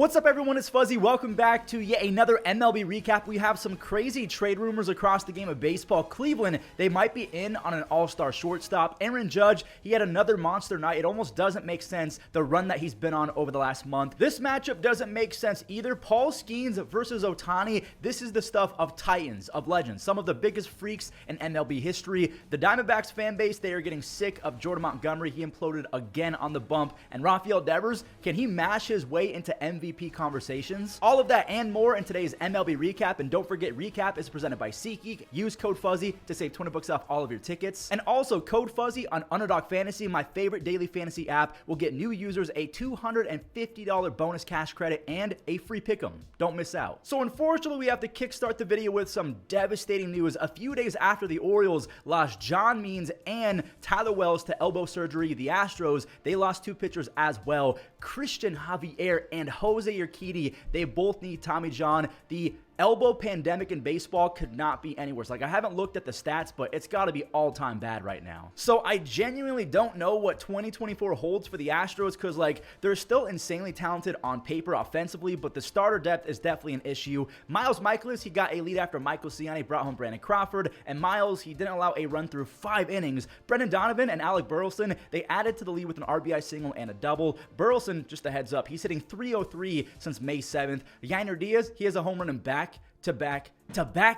What's up everyone, it's Fuzzy. Welcome back to yet another MLB recap. We have some crazy trade rumors across the game of baseball. Cleveland, they might be in on an all-star shortstop. Aaron Judge, he had another monster night. It almost doesn't make sense, the run that he's been on over the last month. This matchup doesn't make sense either. Paul Skenes versus Ohtani. This is the stuff of titans, of legends, some of the biggest freaks in MLB history. The Diamondbacks fan base, they are getting sick of Jordan Montgomery. He imploded again on the bump. And Rafael Devers, can he mash his way into MVP conversations? All of that and more in today's MLB recap. And don't forget, recap is presented by SeatGeek. Use code Fuzzy to save 20 bucks off all of your tickets. And also code Fuzzy on Underdog Fantasy, my favorite daily fantasy app, will get new users a $250 bonus cash credit and a free pick'em. Don't miss out. So unfortunately, we have to kickstart the video with some devastating news. A few days after the Orioles lost John Means and Tyler Wells to elbow surgery, the Astros, they lost two pitchers as well. Christian Javier and Jose Urquidy, they both need Tommy John. The elbow pandemic in baseball could not be any worse. Like, I haven't looked at the stats, but it's got to be all-time bad right now. So I genuinely don't know what 2024 holds for the Astros because, like, they're still insanely talented on paper offensively, but the starter depth is definitely an issue. Miles Michaelis, he got a lead after Michael Ciani brought home Brandon Crawford, and Miles, he didn't allow a run through 5 innings. Brendan Donovan and Alec Burleson, they added to the lead with an RBI single and a double. Burleson, just a heads up, he's hitting .303 since May 7th. Yainer Diaz, he has a home run in back-to-back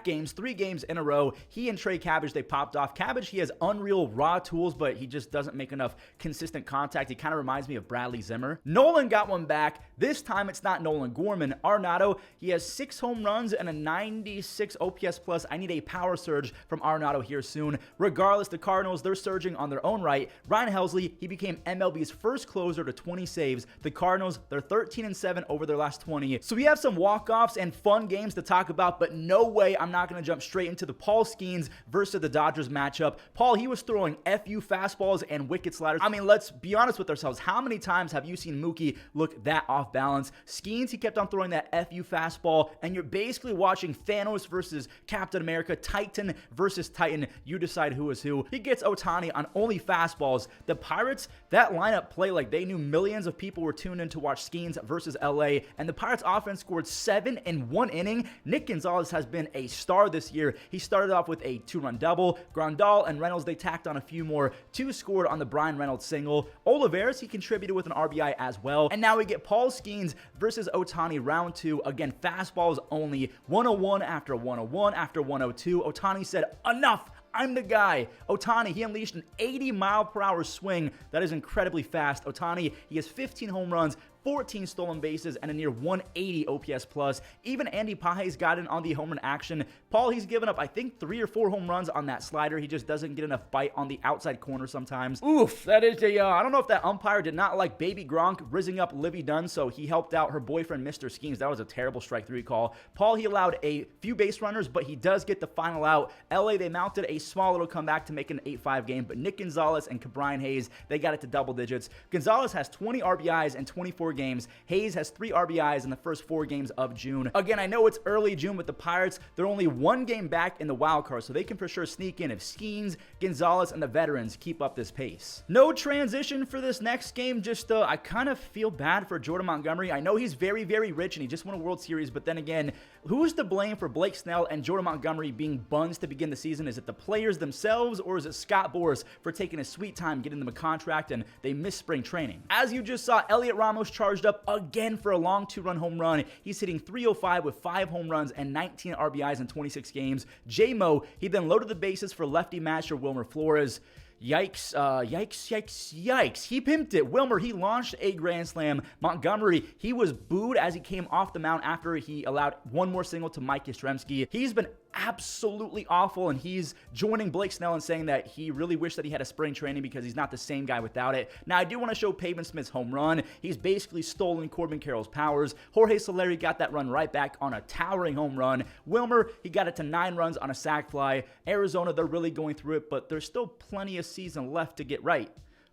games, 3 games in a row. He and Trey Cabbage, they popped off. Cabbage, he has unreal raw tools, but he just doesn't make enough consistent contact. He kind of reminds me of Bradley Zimmer. Nolan got one back. This time, it's not Nolan Gorman. Arenado, he has 6 home runs and a 96 OPS plus. I need a power surge from Arenado here soon. Regardless, the Cardinals, they're surging on their own right. Ryan Helsley, he became MLB's first closer to 20 saves. The Cardinals, they're 13-7 over their last 20. So we have some walk-offs and fun games to talk about, but no way I'm not going to jump straight into the Paul Skenes versus the Dodgers matchup. Paul, he was throwing FU fastballs and wicked sliders. I mean, let's be honest with ourselves. How many times have you seen Mookie look that off balance? Skenes, he kept on throwing that FU fastball, and you're basically watching Thanos versus Captain America, Titan versus Titan. You decide who is who. He gets Ohtani on only fastballs. The Pirates, that lineup play like they knew millions of people were tuned in to watch Skenes versus LA, and the Pirates offense scored 7 in 1 inning. Nick Gonzalez has been a star this year. He started off with a 2-run double. Grandal and Reynolds, they tacked on a few more. 2 scored on the Brian Reynolds single. Olivares, he contributed with an RBI as well. And now we get Paul Skenes versus Ohtani round 2. Again, fastballs only. 101 after 101 after 102. Ohtani said, enough. I'm the guy. Ohtani, he unleashed an 80-mile-per-hour swing that is incredibly fast. Ohtani, he has 15 home runs, 14 stolen bases, and a near 180 OPS plus. Even Andy Pages got in on the home run action. Paul, he's given up, I think, 3 or 4 home runs on that slider. He just doesn't get enough bite on the outside corner sometimes. Oof, that is a, I don't know if that umpire did not like Baby Gronk rizzing up Livy Dunn, so he helped out her boyfriend, Mr. Skenes. That was a terrible strike 3 call. Paul, he allowed a few base runners, but he does get the final out. LA, they mounted a small little comeback to make it an 8-5 game, but Nick Gonzalez and Cabrian Hayes, they got it to double digits. Gonzalez has 20 RBIs in 24 games. Hayes has 3 RBIs in the first 4 games of June. Again, I know it's early June with the Pirates. They're only 1 game back in the wild card, so they can for sure sneak in if Skenes, Gonzalez, and the veterans keep up this pace. No transition for this next game. Just, I kind of feel bad for Jordan Montgomery. I know he's very, very rich, and he just won a World Series, but then again, who's to blame for Blake Snell and Jordan Montgomery being buns to begin the season? Is it the players themselves, or is it Scott Boras for taking his sweet time getting them a contract and they missed spring training? As you just saw, Elliot Ramos charged up again for a long 2-run home run. He's hitting .305 with 5 home runs and 19 RBIs in 26 games. J-Mo, he then loaded the bases for lefty masher Wilmer Flores. Yikes, yikes. He pimped it. Wilmer, he launched a grand slam. Montgomery, he was booed as he came off the mound after he allowed 1 more single to Mike Yastrzemski. He's been absolutely awful, and he's joining Blake Snell and saying that he really wished that he had a spring training because he's not the same guy without it. Now, I do want to show Pavin Smith's home run. He's basically stolen Corbin Carroll's powers. Jorge Soleri got that run right back on a towering home run. Wilmer, he got it to 9 runs on a sac fly. Arizona, they're really going through it, but there's still plenty of season left to get right.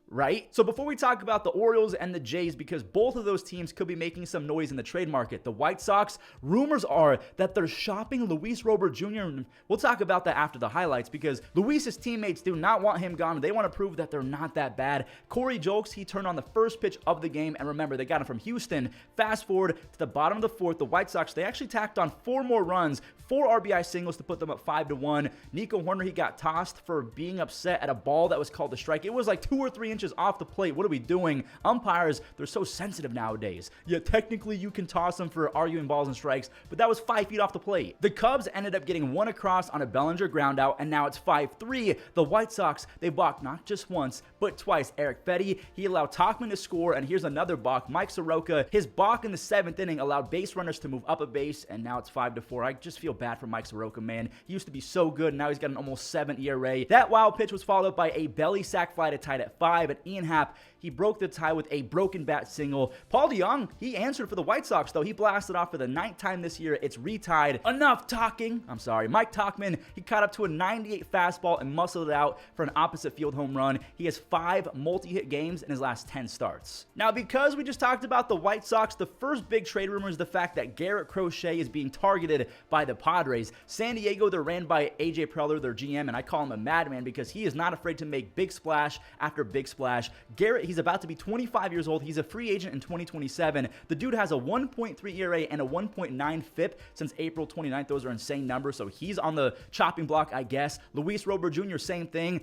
right? So before we talk about the Orioles and the Jays, because both of those teams could be making some noise in the trade market, the White Sox, rumors are that they're shopping Luis Robert Jr. We'll talk about that after the highlights, because Luis's teammates do not want him gone. They want to prove that they're not that bad. Corey Julks, he turned on the first pitch of the game, and remember, they got him from Houston. Fast forward to the bottom of the fourth, the White Sox, they actually tacked on 4 more runs, 4 RBI singles to put them up 5-1. Nico Horner, he got tossed for being upset at a ball that was called a strike. It was like 2 or 3 inches off the plate. What are we doing? Umpires, they're so sensitive nowadays. Yeah, technically you can toss them for arguing balls and strikes, but that was 5 feet off the plate. The Cubs ended up getting 1 across on a Bellinger ground out, and now it's 5-3. The White Sox, they balked not just once, but twice. Eric Fetty, he allowed Tauchman to score, and here's another balk. Mike Soroka, his balk in the 7th inning allowed base runners to move up a base, and now it's 5-4. I just feel bad for Mike Soroka, man. He used to be so good, and now he's got an almost 7 ERA. That wild pitch was followed up by a belly sack fly to tie it at 5, and Ian Happ, he broke the tie with a broken bat single. Paul DeJong, he answered for the White Sox, though. He blasted off for the 9th time this year. It's retied. Enough talking. I'm sorry. Mike Tauchman, he caught up to a 98 fastball and muscled it out for an opposite field home run. He has 5 multi-hit games in his last 10 starts. Now, because we just talked about the White Sox, the first big trade rumor is the fact that Garrett Crochet is being targeted by the Padres. San Diego, they're ran by AJ Preller, their GM, and I call him a madman because he is not afraid to make big splash after big splash. Garrett, he's about to be 25 years old. He's a free agent in 2027. The dude has a 1.3 ERA and a 1.9 FIP since April 29th. Those are insane numbers, so he's on the chopping block, I guess. Luis Robert Jr., same thing.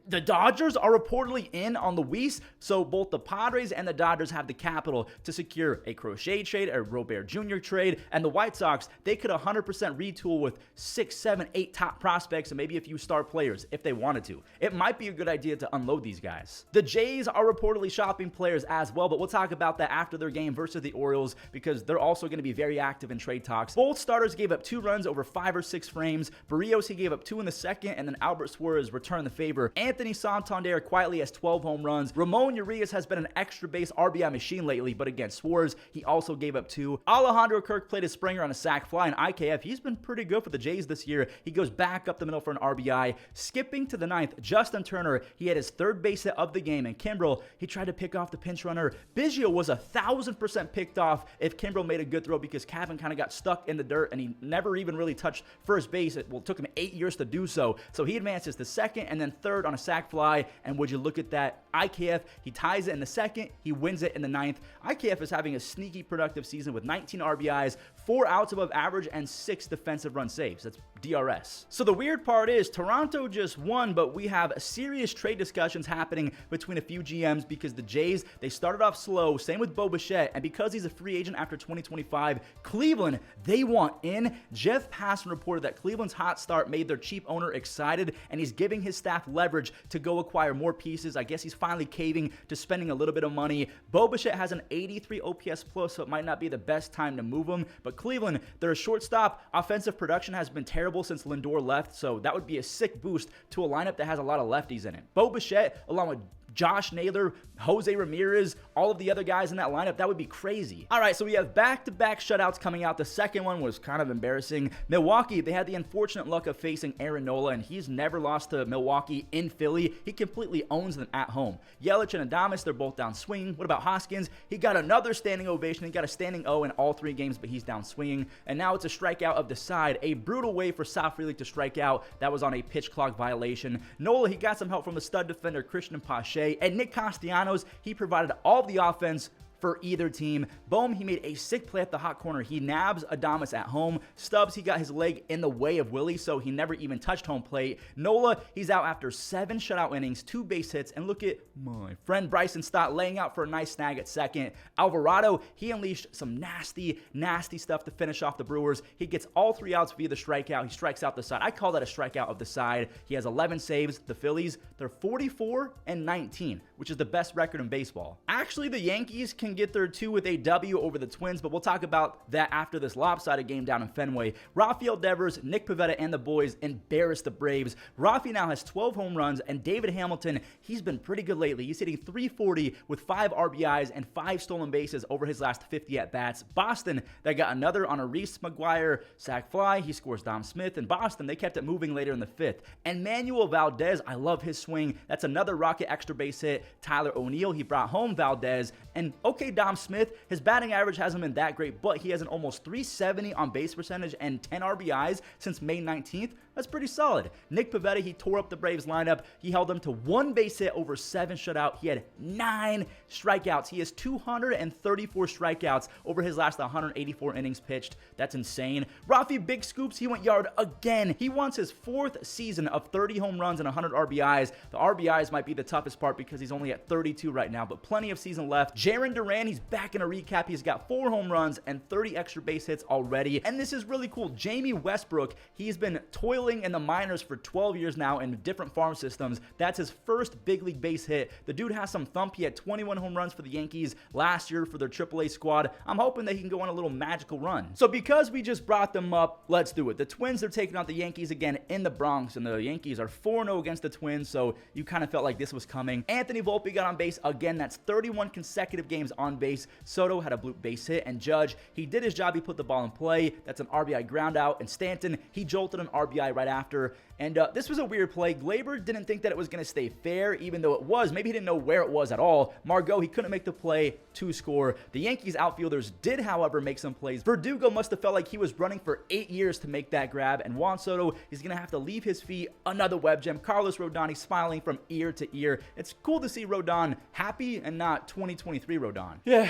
The Dodgers are reportedly in on Luis, so both the Padres and the Dodgers have the capital to secure a Crochet trade, a Robert Jr. trade, and the White Sox, they could 100% retool with 6, 7, 8 top prospects and maybe a few star players if they wanted to. It might be a good idea to unload these guys. The Jays are reportedly shopping players as well, but we'll talk about that after their game versus the Orioles because they're also going to be very active in trade talks. Both starters gave up 2 runs over 5 or 6 frames. Barrios, he gave up 2 in the second, and then Albert Suarez returned the favor. Anthony Santander quietly has 12 home runs. Ramon Urias has been an extra base RBI machine lately, but against Suarez, he also gave up 2. Alejandro Kirk played a Springer on a sac fly, and IKF, he's been pretty good for the Jays this year. He goes back up the middle for an RBI. Skipping to the 9th, Justin Turner, he had his 3rd base hit of the game, and Kimbrel, he tried to pick off the pinch runner. Biggio was 1,000% picked off if Kimbrel made a good throw because Cavan kind of got stuck in the dirt, and he never even really touched first base. It took him 8 years to do so. So he advances to 2nd and then 3rd on a sac fly, and would you look at that? IKF, he ties it in the 2nd, he wins it in the 9th. IKF is having a sneaky productive season with 19 RBIs, 4 outs above average, and 6 defensive run saves. That's DRS. So the weird part is Toronto just won, but we have serious trade discussions happening between a few GMs because the Jays, they started off slow, same with Bo Bichette, and because he's a free agent after 2025, Cleveland, they want in. Jeff Passan reported that Cleveland's hot start made their chief owner excited, and he's giving his staff leverage to go acquire more pieces. I guess he's finally caving to spending a little bit of money. Bo Bichette has an 83 OPS plus, so it might not be the best time to move him, but Cleveland, they're a shortstop. Offensive production has been terrible since Lindor left, so that would be a sick boost to a lineup that has a lot of lefties in it. Bo Bichette, along with Josh Naylor, Jose Ramirez, all of the other guys in that lineup, that would be crazy. All right, so we have back-to-back shutouts coming out. The second one was kind of embarrassing. Milwaukee, they had the unfortunate luck of facing Aaron Nola, and he's never lost to Milwaukee in Philly. He completely owns them at home. Yelich and Adames, they're both down swinging. What about Hoskins? He got another standing ovation. He got a standing O in all 3 games, but he's down swinging. And now it's a strikeout of the side. A brutal way for South Frelick to strike out. That was on a pitch clock violation. Nola, he got some help from the stud defender Christian Pache. And Nick Castellanos, he provided all the offense for either team. Bohm, he made a sick play at the hot corner. He nabs Adames at home. Stubbs, he got his leg in the way of Willie, so he never even touched home plate. Nola, he's out after 7 shutout innings, 2 base hits, and look at my friend Bryson Stott laying out for a nice snag at second. Alvarado, he unleashed some nasty, nasty stuff to finish off the Brewers. He gets all 3 outs via the strikeout. He strikes out the side. I call that a strikeout of the side. He has 11 saves. The Phillies, they're 44-19, which is the best record in baseball. Actually, the Yankees can get their 2 with a W over the Twins, but we'll talk about that after this lopsided game down in Fenway. Rafael Devers, Nick Pivetta, and the boys embarrassed the Braves. Rafi now has 12 home runs, and David Hamilton, he's been pretty good lately. He's hitting .340 with 5 RBIs and 5 stolen bases over his last 50 at-bats. Boston, they got another on a Reese McGuire sac fly. He scores Dom Smith, and Boston, they kept it moving later in the 5th. And Manuel Valdez, I love his swing. That's another rocket extra base hit. Tyler O'Neill. He brought home Valdez. And okay, Dom Smith, his batting average hasn't been that great, but he has an almost 370 on base percentage and 10 RBIs since May 19th. That's pretty solid. Nick Pivetta, he tore up the Braves lineup. He held them to 1 base hit over 7 shutout. He had 9 strikeouts. He has 234 strikeouts over his last 184 innings pitched. That's insane. Rafi Big Scoops, he went yard again. He wants his 4th season of 30 home runs and 100 RBIs. The RBIs might be the toughest part because he's only at 32 right now, but plenty of season left. Jarren Duran, he's back in a recap. He's got 4 home runs and 30 extra base hits already. And this is really cool. Jamie Westbrook, he's been toiling in the minors for 12 years now in different farm systems. That's his first big league base hit. The dude has some thump. He had 21 home runs for the Yankees last year for their AAA squad. I'm hoping that he can go on a little magical run. So because we just brought them up, let's do it. The Twins are taking out the Yankees again in the Bronx, and the Yankees are 4-0 against the Twins, so you kind of felt like this was coming. Anthony Volpe got on base again. That's 31 consecutive games on base. Soto had a bloop base hit, and Judge, he did his job. He put the ball in play. That's an RBI ground out, and Stanton, he jolted an RBI right after. And this was a weird play. Glaber didn't think that it was going to stay fair, even though it was. Maybe he didn't know where it was at all. Margot, he couldn't make the play to score. The Yankees outfielders did, however, make some plays. Verdugo must have felt like he was running for 8 years to make that grab, and Juan Soto is going to have to leave his feet. Another web gem. Carlos Rodon, he's smiling from ear to ear. It's cool to see Rodon happy and not 2023 Rodon. Yeah,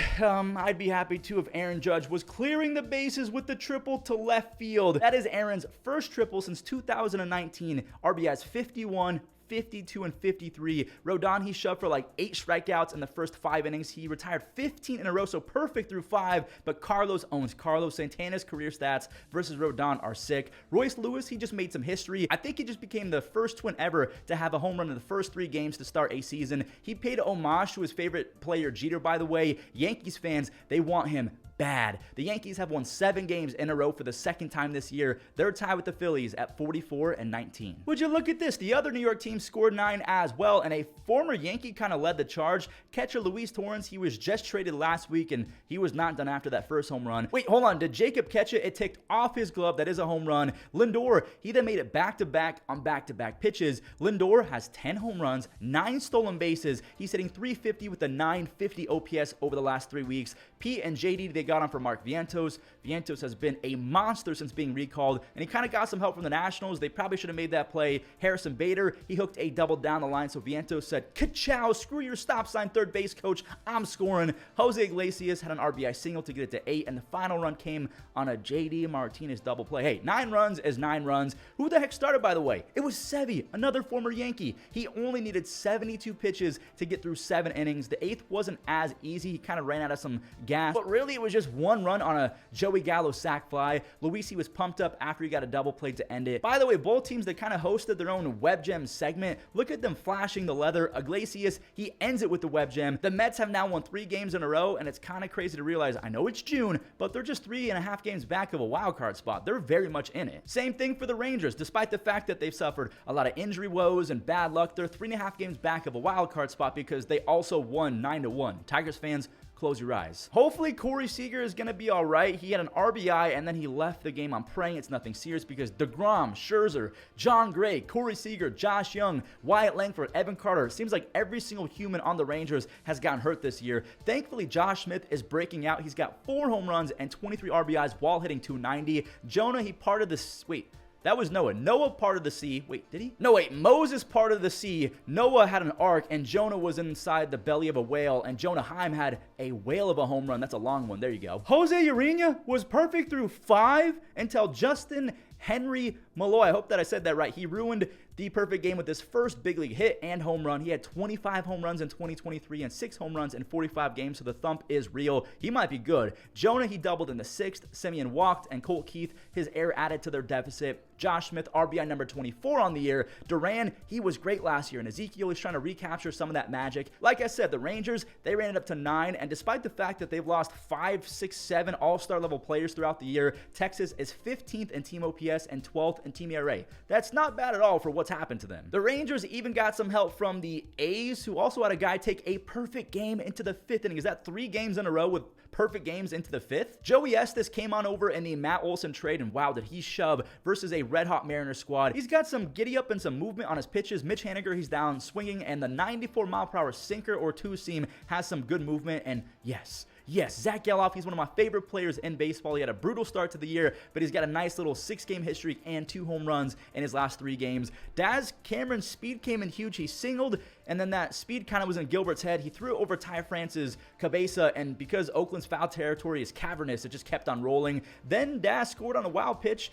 I'd be happy too if Aaron Judge was clearing the bases with the triple to left field. That is Aaron's first triple since 2019. RBIs 51, 52, and 53. Rodon, he shoved for like 8 strikeouts in the first 5 innings. He retired 15 in a row, so perfect through 5, but Carlos owns. Carlos Santana's career stats versus Rodon are sick. Royce Lewis, he just made some history. I think he just became the first Twin ever to have a home run in the first 3 games to start a season. He paid homage to his favorite player, Jeter, by the way. Yankees fans, they want him bad. The Yankees have won 7 games in a row for the 2nd time this year. They're tied with the Phillies at 44-19. Would you look at this? The other New York team scored 9 as well, and a former Yankee kind of led the charge. Catcher Luis Torrens, he was just traded last week, and he was not done after that first home run. Wait, hold on. Did Jacob catch it? It ticked off his glove. That is a home run. Lindor, he then made it back-to-back on back-to-back pitches. Lindor has 10 home runs, 9 stolen bases. He's hitting .350 with a .950 OPS over the last 3 weeks. Pete and JD, they got on for Mark Vientos. Vientos has been a monster since being recalled, and he kind of got some help from the Nationals. They probably should have made that play. Harrison Bader, he hooked a double down the line, so Vientos said, "Ka-chow, screw your stop sign third base coach, I'm scoring." Jose Iglesias had an RBI single to get it to 8, and the final run came on a JD Martinez double play. Hey, 9 runs is 9 runs. Who the heck started, by the way? It was Sevy, another former Yankee. He only needed 72 pitches to get through 7 innings. The 8th wasn't as easy. He kind of ran out of some gas, but really it was just 1 run on a Joey Gallo sac fly. Luis, he was pumped up after he got a double play to end it. By the way, both teams, they kind of hosted their own web gem segment. Look at them flashing the leather. Iglesias, he ends it with the web gem. The Mets have now won 3 games in a row, and it's kind of crazy to realize, I know it's June, but they're just 3.5 games back of a wild card spot. They're very much in it. Same thing for the Rangers. Despite the fact that they've suffered a lot of injury woes and bad luck, they're 3.5 games back of a wild card spot because they also won 9-1. Tigers fans, close your eyes. Hopefully Corey Seager is going to be all right. He had an RBI and then he left the game. I'm praying it's nothing serious because DeGrom, Scherzer, John Gray, Corey Seager, Josh Young, Wyatt Langford, Evan Carter. Seems like every single human on the Rangers has gotten hurt this year. Thankfully, Josh Smith is breaking out. He's got 4 home runs and 23 RBIs while hitting .290. Jonah, he parted the... Wait. That was Noah. Noah parted the sea. Wait, did he? No, wait. Moses parted the sea. Noah had an ark, and Jonah was inside the belly of a whale, and Jonah Heim had a whale of a home run. That's a long one. There you go. Jose Urena was perfect through 5 until Justin Henry Malloy. I hope that I said that right. He ruined the perfect game with his first big league hit and home run. He had 25 home runs in 2023 and 6 home runs in 45 games, so the thump is real. He might be good. Jonah, he doubled in the 6th. Simeon walked, and Colt Keith, his error added to their deficit. Josh Smith, RBI number 24 on the year. Duran, he was great last year, and Ezekiel is trying to recapture some of that magic. Like I said, the Rangers, they ran it up to 9, and despite the fact that they've lost 5, 6, 7 all-star level players throughout the year, Texas is 15th in team OPS and 12th in team ERA. That's not bad at all for what's what's happened to them. The Rangers even got some help from the A's, who also had a guy take a perfect game into the 5th inning. Is that 3 games in a row with perfect games into the 5th? Joey Estes came on over in the Matt Olson trade, and wow, did he shove versus a red-hot Mariners squad. He's got some giddy-up and some movement on his pitches. Mitch Haniger, he's down swinging, and the 94-mile-per-hour sinker or two-seam has some good movement, and yes, Zach Geloff, he's one of my favorite players in baseball. He had a brutal start to the year, but he's got a nice little 6-game hit streak and 2 home runs in his last 3 games. Daz Cameron's speed came in huge. He singled, and then that speed kind of was in Gilbert's head. He threw it over Ty France's cabeza, and because Oakland's foul territory is cavernous, it just kept on rolling. Then Daz scored on a wild pitch.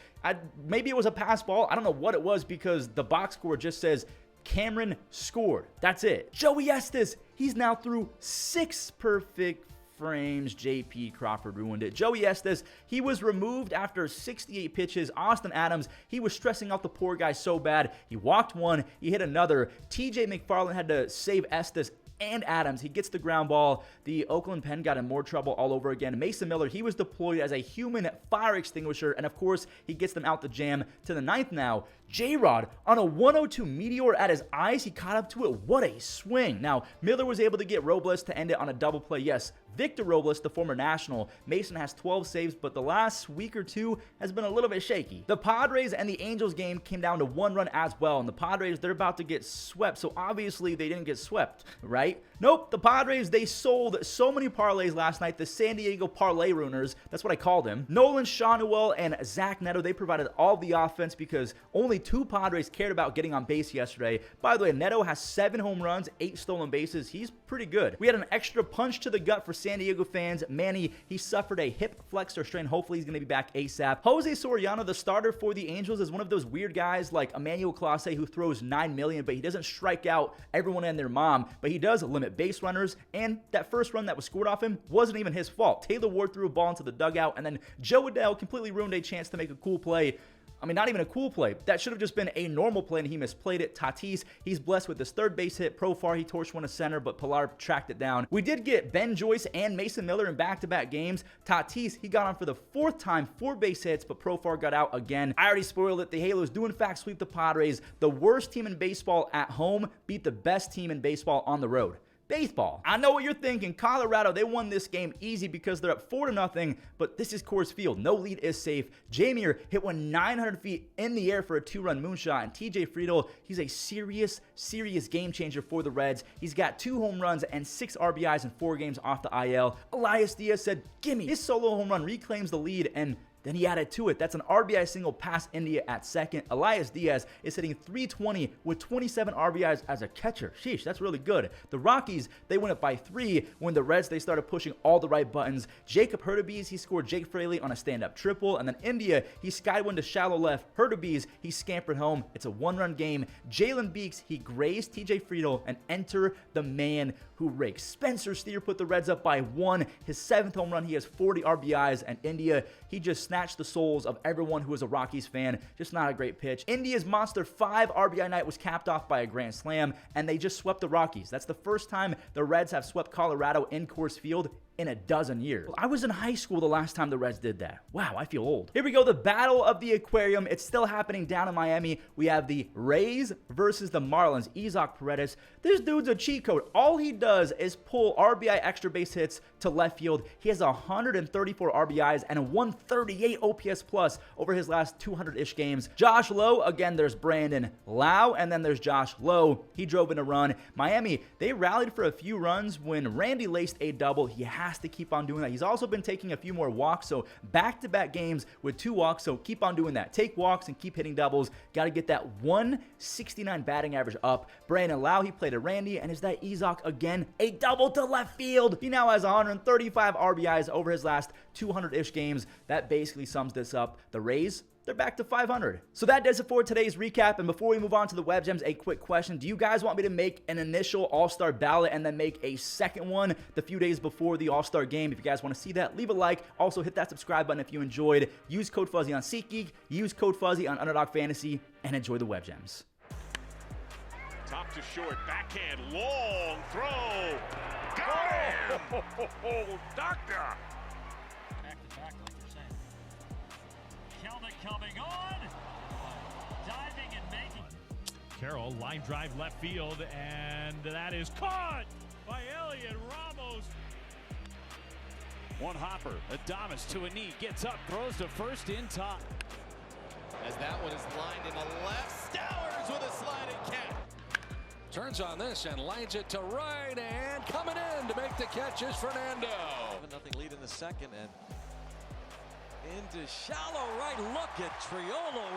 Maybe it was a pass ball. I don't know what it was because the box score just says Cameron scored. That's it. Joey Estes, he's now through 6 perfect frames. JP Crawford ruined it. Joey Estes, he was removed after 68 pitches. Austin Adams, he was stressing out the poor guy so bad. He walked one, he hit another. TJ McFarland had to save Estes and Adams. He gets the ground ball. The Oakland pen got in more trouble all over again. Mason Miller, he was deployed as a human fire extinguisher, and of course, he gets them out the jam to the 9th now. J-Rod on a 102 meteor at his eyes. He caught up to it. What a swing. Now, Miller was able to get Robles to end it on a double play. Yes, Victor Robles, the former National. Mason has 12 saves, but the last week or two has been a little bit shaky. The Padres and the Angels game came down to 1 run as well, and the Padres, they're about to get swept, so obviously they didn't get swept, right? Nope, the Padres, they sold so many parlays last night, the San Diego Parlay Ruiners, that's what I call them. Nolan Schanuel and Zach Neto, they provided all the offense because only 2 Padres cared about getting on base yesterday. By the way, Neto has 7 home runs, 8 stolen bases. He's pretty good. We had an extra punch to the gut for San Diego fans. Manny, he suffered a hip flexor strain. Hopefully he's going to be back ASAP. Jose Soriano, the starter for the Angels, is one of those weird guys like Emmanuel Clase who throws 9 million, but he doesn't strike out everyone and their mom, but he does limit base runners, and that first run that was scored off him wasn't even his fault. Taylor Ward threw a ball into the dugout, and then Joe Adell completely ruined a chance to make a cool play. I mean, not even a cool play. That should have just been a normal play, and he misplayed it. Tatis, he's blessed with his 3rd base hit. Profar, he torched one to center, but Pilar tracked it down. We did get Ben Joyce and Mason Miller in back-to-back games. Tatis, he got on for the 4th time, 4 base hits, but Profar got out again. I already spoiled it. The Halos do, in fact, sweep the Padres. The worst team in baseball at home beat the best team in baseball on the road. Baseball. I know what you're thinking. Colorado, they won this game easy because they're up 4-0, but this is Coors Field. No lead is safe. Jamier hit one 900 feet in the air for a 2-run moonshot, and TJ Friedl, he's a serious game changer for the Reds. He's got 2 home runs and 6 RBIs in 4 games off the IL. Elias Diaz said, "Gimme." His solo home run reclaims the lead, and then he added to it. That's an RBI single past India at second. Elias Diaz is hitting .320 with 27 RBIs as a catcher. Sheesh, that's really good. The Rockies, they went up by 3 when the Reds, they started pushing all the right buttons. Jacob Hurtubise, he scored Jake Fraley on a stand-up triple. And then India, he skied one to shallow left. Hurtubise, he scampered home. It's a 1-run game. Jalen Beeks, he grazed TJ Friedl, and enter the man who rakes. Spencer Steer put the Reds up by 1. His 7th home run, he has 40 RBIs. And India, he just snatched the souls of everyone who is a Rockies fan. Just not a great pitch. India's monster 5 RBI night was capped off by a grand slam, and they just swept the Rockies. That's the first time the Reds have swept Colorado in Coors Field in a dozen years. I was in high school the last time the Reds did that. Wow, I feel old. Here we go, the Battle of the Aquarium. It's still happening down in Miami. We have the Rays versus the Marlins. Isaac Paredes, this dude's a cheat code. All he does is pull RBI extra base hits to left field. He has 134 RBIs and a 138 OPS plus over his last 200-ish games. Josh Lowe, again, there's Brandon Lau, and then there's Josh Lowe. He drove in a run. Miami, they rallied for a few runs when Randy laced a double. He has to keep on doing that. He's also been taking a few more walks, so back-to-back games with 2 walks, so keep on doing that. Take walks and keep hitting doubles. Got to get that 169 batting average up. Brandon Lau, he played a Randy, and is that Isaac again? A double to left field. He now has 135 RBIs over his last 200-ish games. That basically sums this up. The Rays, they're back to 500. So that does it for today's recap. And before we move on to the web gems, a quick question. Do you guys want me to make an initial All-Star ballot and then make a second one the few days before the All-Star game? If you guys want to see that, leave a like. Also, hit that subscribe button if you enjoyed. Use code Fuzzy on SeatGeek. Use code Fuzzy on Underdog Fantasy. And enjoy the web gems. Top to short, backhand, long throw. Got him! Oh, doctor! Back to back, like you're saying. Kelnick coming on. Diving and making. Carroll, line drive left field, and that is caught by Elliot Ramos. One hopper, Adames to a knee, gets up, throws to first in time. As that one is lined in the left, Stowers with a sliding catch. Turns on this and lines it to right, and coming in to make the catch is Fernando. 7-0 lead in the second, and into shallow right. Look at Triolo.